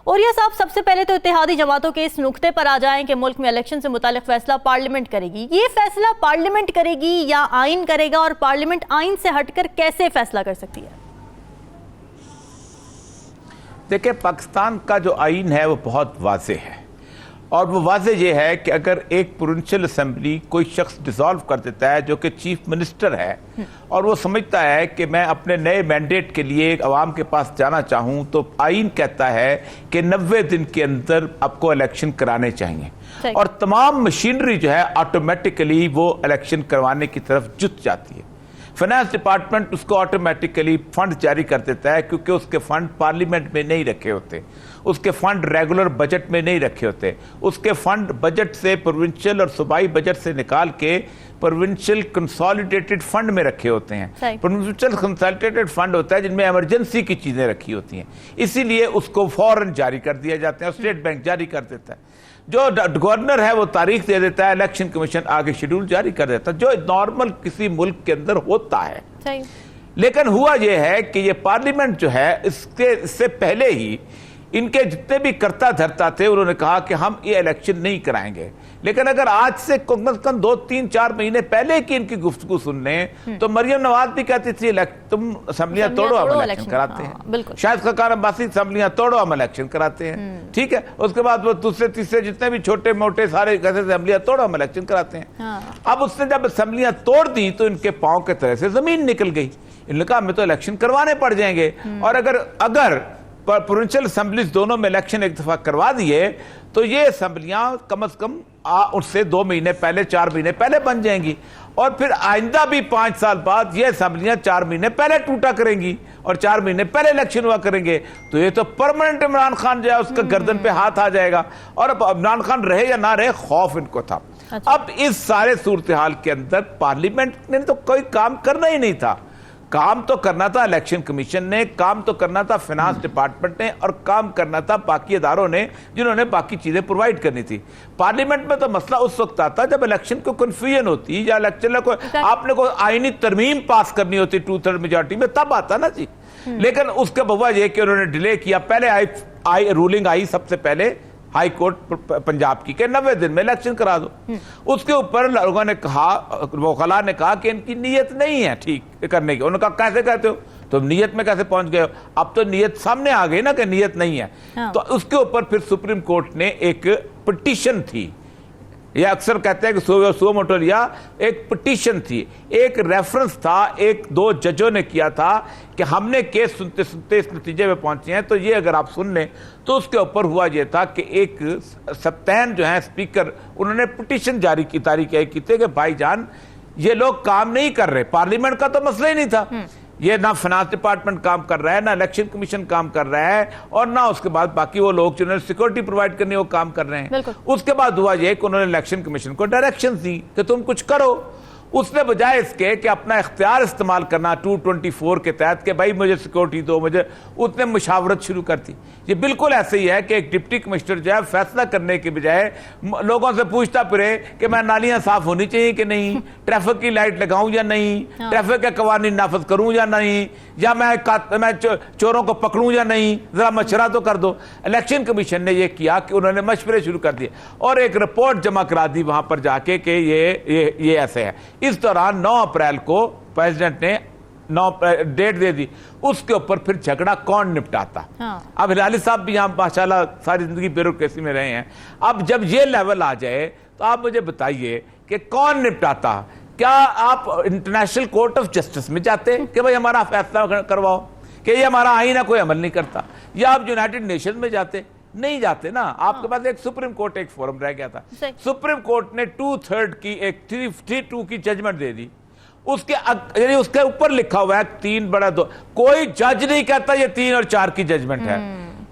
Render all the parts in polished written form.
और यह साहब, सबसे पहले तो इत्तेहादी जमातों के इस नुक्ते पर आ जाएं कि मुल्क में इलेक्शन से मुतालिक फैसला पार्लियामेंट करेगी। ये फैसला पार्लियामेंट करेगी या आइन करेगा, और पार्लियामेंट आइन से हटकर कैसे फैसला कर सकती है? देखिए, पाकिस्तान का जो आइन है वो बहुत वाज़ेह है, और वो वाज़ेह ये है कि अगर एक प्रोविंशियल असेंबली कोई शख्स डिसॉल्व कर देता है जो कि चीफ मिनिस्टर है, और वो समझता है कि मैं अपने नए मैंडेट के लिए अवाम के पास जाना चाहूँ, तो आइन कहता है कि 90 दिन के अंदर आपको इलेक्शन कराने चाहिए, और तमाम मशीनरी जो है ऑटोमेटिकली वो इलेक्शन करवाने की तरफ जुट जाती है। फाइनेंस डिपार्टमेंट उसको ऑटोमेटिकली फंड जारी कर देता है, क्योंकि उसके फंड पार्लियामेंट में नहीं रखे होते, उसके फंड रेगुलर बजट में नहीं रखे होते, उसके फंड बजट से, प्रोविंशियल और सूबाई बजट से निकाल के प्रोविंशियल कंसोलिडेटेड फंड में रखे होते हैं। प्रोविंशियल कंसोलिडेटेड फंड होता है जिनमें इमरजेंसी की चीजें रखी होती हैं, इसीलिए उसको फौरन जारी कर दिया जाता है, स्टेट बैंक जारी कर देता है। जो गवर्नर है वो तारीख दे देता है, इलेक्शन कमीशन आगे शेड्यूल जारी कर देता है, जो नॉर्मल किसी मुल्क के अंदर होता है। लेकिन हुआ ये है कि ये पार्लियामेंट जो है, इससे पहले ही इनके जितने भी कर्ता धर्ता थे उन्होंने कहा कि हम ये इलेक्शन नहीं कराएंगे। लेकिन अगर आज से कम से कम 2-3-4 महीने पहले की इनकी गुफ्तगू सुन लें, तो मरियम नवाज भी कहती थी तुम असेंबलियां तोड़ो, हम इलेक्शन कराते हैं। शायद खकान अब्बासी असेंबलियां तोड़ो, हम इलेक्शन कराते हैं। ठीक है, उसके बाद वो दूसरे तीसरे जितने भी छोटे मोटे सारे असेंबलियां तोड़ो, हम इलेक्शन कराते हैं। अब उसने जब असेंबलियां तोड़ दी तो इनके पांव के तरह से जमीन निकल गई। इन्होंने कहा हमें तो इलेक्शन करवाने पड़ जाएंगे, और अगर प्रोविंशियल असेंबलीज दोनों में इलेक्शन एक दफा करवा दिए तो ये असेंबलियां कम से कम उससे 2 महीने पहले, 4 महीने पहले बन जाएंगी, और फिर आइंदा भी 5 साल बाद ये असेंबलियां 4 महीने पहले टूटा करेंगी और 4 महीने पहले इलेक्शन हुआ करेंगे। तो ये तो परमानेंट इमरान खान जो है उसका गर्दन पे हाथ आ जाएगा, और अब इमरान खान रहे या ना रहे, खौफ इनको था। अब इस सारे सूरत हाल के अंदर पार्लियामेंट ने तो कोई काम करना ही नहीं था। काम तो करना था इलेक्शन कमीशन ने, काम तो करना था फाइनेंस डिपार्टमेंट ने, और काम करना था बाकी इदारों ने जिन्होंने बाकी चीजें प्रोवाइड करनी थी। पार्लियामेंट में तो मसला उस वक्त आता जब इलेक्शन को कंफ्यूजन होती, या इलेक्शन को आपने कोई आईनी तरमीम पास करनी होती 2/3 मेजॉरिटी में, तब आता ना जी। लेकिन उसके बवजह यह कि उन्होंने डिले किया। पहले रूलिंग आई सबसे पहले हाई कोर्ट पंजाब की के 90 दिन में इलेक्शन करा दो। उसके ऊपर लोगों ने कहा, वकला ने कहा कि इनकी नीयत नहीं है ठीक करने की। उन्होंने कहा कैसे कहते हो, तुम नीयत में कैसे पहुंच गए हो? अब तो नीयत सामने आ गई ना कि नीयत नहीं है। तो उसके ऊपर फिर सुप्रीम कोर्ट ने एक पिटीशन थी, ये अक्सर कहते हैं कि सुओ मोटो लिया, एक पिटीशन थी, एक रेफरेंस था, 1-2 जजों ने किया था कि हमने केस सुनते सुनते इस नतीजे में पहुंचे हैं। तो ये अगर आप सुन लें तो उसके ऊपर हुआ ये था कि एक सप्तान जो है स्पीकर, उन्होंने पिटीशन जारी की, तारीख की थी कि भाईजान ये लोग काम नहीं कर रहे, पार्लियामेंट का तो मसला ही नहीं था, ये ना फाइनेंस डिपार्टमेंट काम कर रहा है, ना इलेक्शन कमीशन काम कर रहा है, और ना उसके बाद बाकी वो लोग जिन्होंने सिक्योरिटी प्रोवाइड करनी वो काम कर रहे हैं। उसके बाद हुआ ये कि उन्होंने इलेक्शन कमीशन को डायरेक्शन दी कि तुम कुछ करो। उसने बजाय इसके कि अपना इख्तियार इस्तेमाल करना 224 के तहत कि भाई मुझे सिक्योरिटी दो, मुझे, उसने मुशावरत शुरू कर दी। ये बिल्कुल ऐसे ही है कि एक डिप्टी कमिश्नर जो है फैसला करने के बजाय लोगों से पूछता फिरे कि मैं नालियां साफ होनी चाहिए कि नहीं, ट्रैफिक की लाइट लगाऊं या नहीं, ट्रैफिक के कवानीन नाफिज करूं या नहीं, या मैं चोरों को पकड़ूं या नहीं, जरा मशवरा तो कर दो। इलेक्शन कमीशन ने यह किया कि उन्होंने मशवरे शुरू कर दिए और एक रिपोर्ट जमा करा दी वहां पर जाके कि ये ऐसे है। इस दौरान 9 अप्रैल को प्रेसिडेंट ने डेट दे दी। उसके ऊपर फिर झगड़ा कौन निपटाता। अब हिलाली साहब भी यहां माशाल्लाह सारी जिंदगी ब्यूरोक्रेसी में रहे हैं। अब जब ये लेवल आ जाए तो आप मुझे बताइए कि कौन निपटाता। क्या आप इंटरनेशनल कोर्ट ऑफ जस्टिस में जाते कि भाई हमारा फैसला करवाओ, कि ये हमारा आईन है कोई अमल नहीं करता, या आप यूनाइटेड नेशन में जाते? नहीं जाते ना। आपके पास एक सुप्रीम कोर्ट एक फोरम रह गया था। सुप्रीम कोर्ट ने 2/3 की एक 3-2 की जजमेंट दे दी। उसके ऊपर लिखा हुआ है 3/2। कोई जज नहीं कहता ये 3 और 4 की जजमेंट है।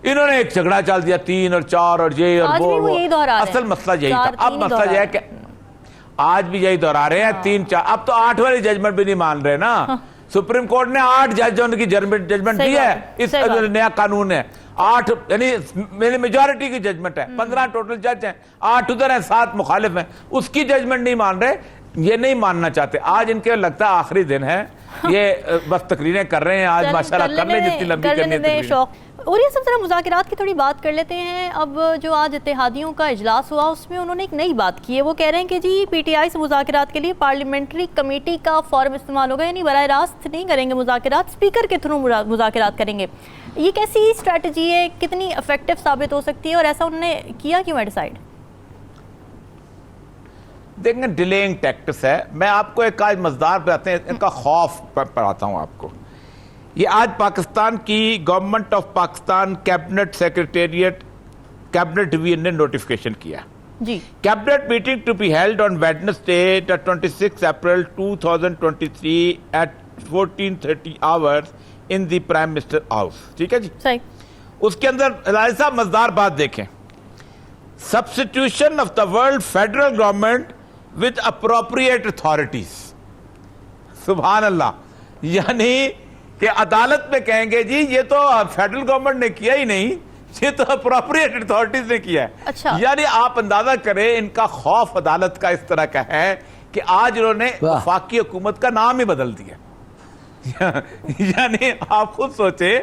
इन्होंने एक झगड़ा चल दिया 3 और 4 और ये और वो। असल मसला यही था। अब मसला यह है कि आज भी यही दोहरा रहे हैं 3-4। अब तो 8 वाली जजमेंट भी नहीं मान रहे ना। सुप्रीम कोर्ट ने 8 जजों की जजमेंट दी है। इस नया कानून है 8, यानी मेरी मेजॉरिटी की जजमेंट है। 15 टोटल जज हैं, 8 उधर हैं, 7 मुखालिफ हैं। उसकी जजमेंट नहीं मान रहे, ये नहीं मानना चाहते। आज इनके लगता है आखिरी दिन है। ये बस तकरीरें कर रहे हैं आज, माशाल्लाह कर लें जितनी लंबी करनी है तकरीरें। शौक। और ये सब जरा मुज़ाकरात की थोड़ी बात कर लेते हैं। अब जो आज इत्तेहादियों का इजलास हुआ उसमें उन्होंने एक नई बात की है। वो कह रहे हैं कि जी पीटीआई से मुज़ाकरात के लिए पार्लियामेंट्री कमेटी का फॉर्म इस्तेमाल होगा, यानी बराह रास्त नहीं करेंगे मुज़ाकरात, स्पीकर के थ्रू मुज़ाकरात करेंगे। ये कैसी स्ट्रैटेजी है, कितनी इफेक्टिव साबित हो सकती है और ऐसा उन्होंने किया क्यों है डिसाइड? देखेंगे डिलेइंग टैक्टिक्स है। मैं आपको एक आज मज़ेदार बताते हैं, इनका खौफ पढ़ाता हूं आपको। ये आज पाकिस्तान की government of Pakistan cabinet secretariat cabinet division ने नोटिफिकेशन किया जी। Cabinet meeting to be held on Wednesday 26 April 2023 at 14:30 hours in the prime minister house. ठीक है जी, सही। उसके अंदर लाइसा मज़ेदार बात देखें, substitution of the world federal government with appropriate authorities. सुभान अल्लाह, यानी कि अदालत में कहेंगे जी ये तो फेडरल गवर्नमेंट ने किया ही नहीं, ये तो अप्रोप्रिएट अथॉरिटीज ने किया है। अच्छा। यानी आप अंदाजा करें इनका खौफ अदालत का इस तरह का है कि आज उन्होंने वफाकी हुकूमत का नाम ही बदल दिया। यानी आप खुद सोचे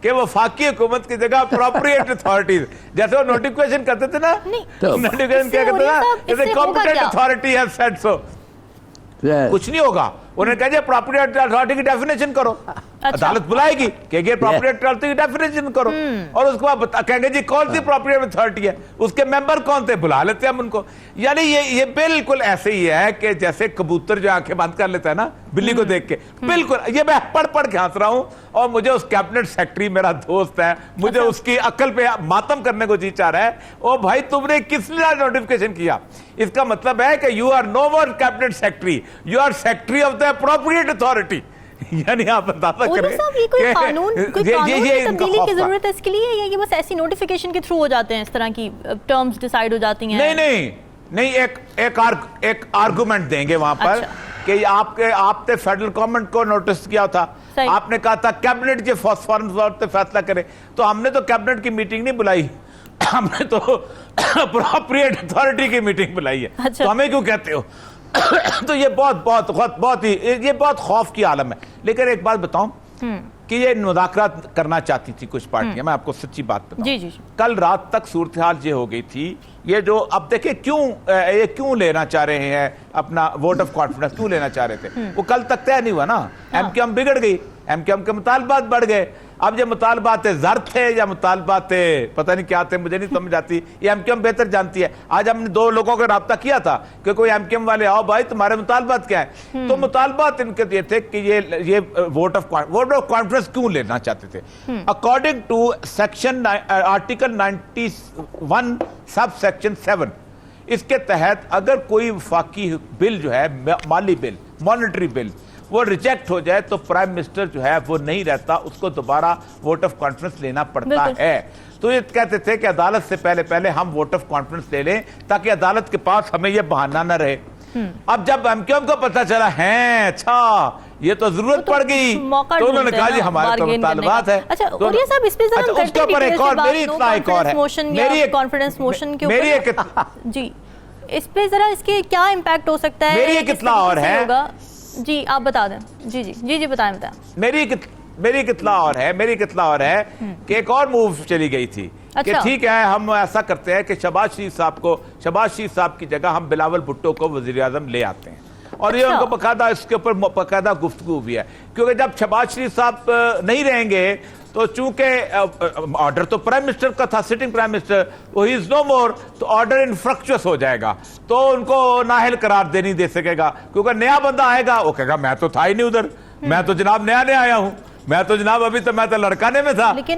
कि वफाकी हुकूमत की जगह अप्रोप्रिएट अथॉरिटीज, जैसे वो नोटिफिकेशन करते थे ना, नोटिफिकेशन क्या करते था, जैसे competent authority has said so, कुछ नहीं होगा। उन्होंने कहा प्रॉपर्टी अथॉरिटी की डेफिनेशन करो। अच्छा। अदालत बुलाएगी कहेंगे प्रॉपर्टी अथॉरिटी की डेफिनेशन करो, और उसके बाद कहेंगे जी कौन सी प्रॉपर्टी अथॉरिटी है, उसके मेंबर कौन थे, बुला लेते हैं हम उनको। यानी ये बिल्कुल ऐसे ही है कि जैसे कबूतर जो आंखें बंद कर लेता है ना बिल्ली को देख के, बिल्कुल। ये मैं पढ़ के हंस रहा हूं, और मुझे उस कैबिनेट सेक्रेटरी मेरा दोस्त है, मुझे उसकी अक्ल पे मातम करने को जी चाह रहा है। ओ भाई तुमने किस लिए नोटिफिकेशन किया? इसका मतलब है कि you are no more cabinet secretary, you are secretary of the appropriate authority. यानी आप अंदाजा करें ये कोई कानून की तब्दीली की जरूरत है इसके लिए, या ये बस ऐसी नोटिफिकेशन के थ्रू हो जाते हैं, इस तरह की टर्म्स डिसाइड हो जाती हैं? नहीं, एक आर्गुमेंट देंगे वहां पर। अच्छा। कि आपने फेडरल गवर्नमेंट को नोटिस किया था, आपने कहा था कैबिनेट के फॉर्म पे फैसला करे, तो हमने तो कैबिनेट की मीटिंग नहीं बुलाई, हमने तो अप्रोप्रिएट अथॉरिटी की मीटिंग बुलाई है। अच्छा। तो हमें क्यों कहते हो? तो ये बहुत ही ये बहुत खौफ की आलम है। लेकिन एक बात बताऊं कि ये मुज़ाकरात करना चाहती थी कुछ पार्टियां, मैं आपको सच्ची बात बताऊं। जी। कल रात तक सूरत हाल ये हो गई थी, ये जो अब देखिए क्यों लेना चाह रहे हैं अपना वोट ऑफ कॉन्फिडेंस, क्यों लेना चाह रहे थे, वो कल तक तय नहीं हुआ ना। एमक्यूएम बिगड़ गई, एमक्यूएम के मुतालबात बढ़ गए। अब ये मुतालबात ज़र थे या मुतालबात पता नहीं क्या थे, मुझे नहीं समझ आती, ये एमक्यूएम बेहतर जानती है। आज हमने 2 लोगों का रब्ता किया था कि कोई एमक्यूएम वाले आओ भाई तुम्हारे मुतालबात क्या है, तो मुतालबात इनके ये थे कि ये वोट ऑफ कॉन्फिडेंस क्यों लेना चाहते थे। According to section article 91 sub section 7, इसके तहत अगर कोई वफाकी बिल जो है माली बिल, मॉनेटरी बिल, वो रिजेक्ट हो जाए तो प्राइम मिनिस्टर जो है वो नहीं रहता, उसको दोबारा वोट ऑफ कॉन्फिडेंस लेना पड़ता है। तो ये कहते थे कि अदालत से पहले हम वोट ऑफ कॉन्फिडेंस ले लें ताकि अदालत के पास हमें ये बहाना न रहे। अब जब एमक्यूएम को पता चला है अच्छा ये तो जरूरत पड़ गई, तो उन्होंने कहा जी हमारे तो मुतालबात है। अच्छा, और ये सब इस पे जरा उसके ऊपर एक और मेरी इतना एक और है, मेरी कॉन्फिडेंस मोशन के ऊपर जी, इस पे जरा इसके क्या इम्पैक्ट हो सकता है? मेरी कितना और है जी, आप बता दें। जी बताएं। मेरी कितना और है कि एक और मूव चली गई थी। अच्छा। कि ठीक है हम ऐसा करते हैं कि शहबाज शरीफ साहब की जगह हम बिलावल भुट्टो को वज़ीर-ए-आज़म ले आते हैं, और ये उनको बकायदा इसके ऊपर बकायदा गुफ्तगू भी है, क्योंकि जब शहबाज शरीफ साहब नहीं रहेंगे तो चूंकि ऑर्डर तो प्राइम मिनिस्टर का था, सिटिंग प्राइम मिनिस्टर, वो इज नो मोर, तो ऑर्डर इनफ्रक्चुअस हो जाएगा, तो उनको नाअहल करार नहीं दे सकेगा, क्योंकि नया बंदा आएगा वो कहेगा मैं तो था ही नहीं उधर, मैं तो जनाब नया आया हूं, मैं तो जनाब अभी तो मैं तो लड़काने में था।